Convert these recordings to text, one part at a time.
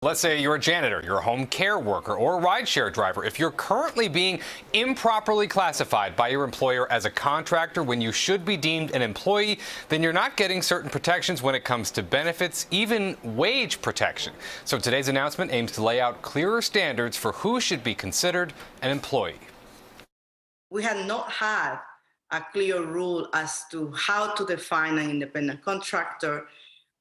Let's say you're a janitor, you're a home care worker, or a rideshare driver. If you're currently being improperly classified by your employer as a contractor when you should be deemed an employee, then you're not getting certain protections when it comes to benefits, even wage protection. So today's announcement aims to lay out clearer standards for who should be considered an employee. We have not had a clear rule as to how to define an independent contractor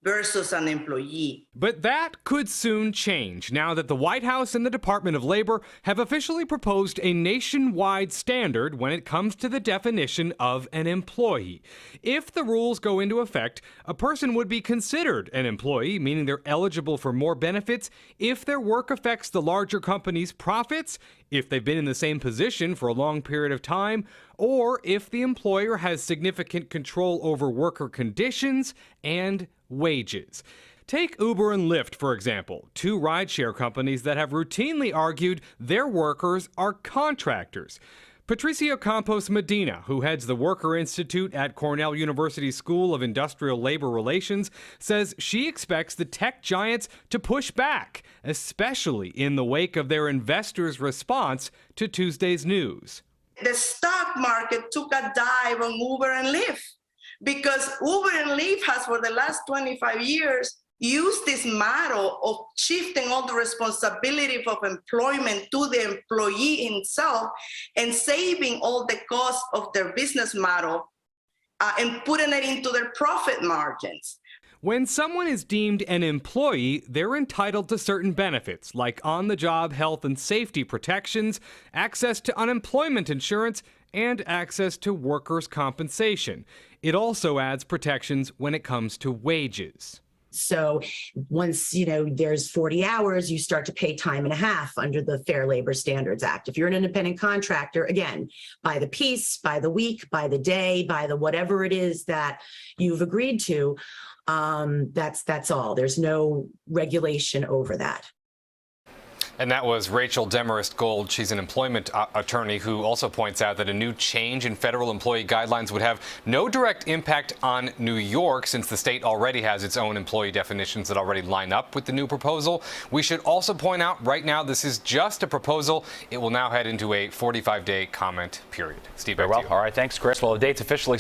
versus an employee. But that could soon change now that the White House and the Department of Labor have officially proposed a nationwide standard when it comes to the definition of an employee. If the rules go into effect, a person would be considered an employee, meaning they're eligible for more benefits if their work affects the larger company's profits, if they've been in the same position for a long period of time, or if the employer has significant control over worker conditions and wages. Take Uber and Lyft, for example, two rideshare companies that have routinely argued their workers are contractors. Patricia Campos Medina, who heads the Worker Institute at Cornell University School of Industrial Labor Relations, says she expects the tech giants to push back, especially in the wake of their investors' response to Tuesday's news. The stock market took a dive on Uber and Lyft because Uber and Lyft has for the last 25 years used this model of shifting all the responsibility of employment to the employee himself and saving all the cost of their business model and putting it into their profit margins. When someone is deemed an employee, they're entitled to certain benefits like on-the-job health and safety protections, access to unemployment insurance, and access to workers' compensation. It also adds protections when it comes to wages. So once, there's 40 hours, you start to pay time and a half under the Fair Labor Standards Act. If you're an independent contractor, again, by the piece, by the week, by the day, by the whatever it is that you've agreed to, that's all. There's no regulation over that. And that was Rachel Demarest Gold. She's an employment attorney who also points out that a new change in federal employee guidelines would have no direct impact on New York, since the state already has its own employee definitions that already line up with the new proposal. We should also point out right now this is just a proposal. It will now head into a 45-day comment period. Steve, back to you. All right, thanks, Chris. Well, the date's officially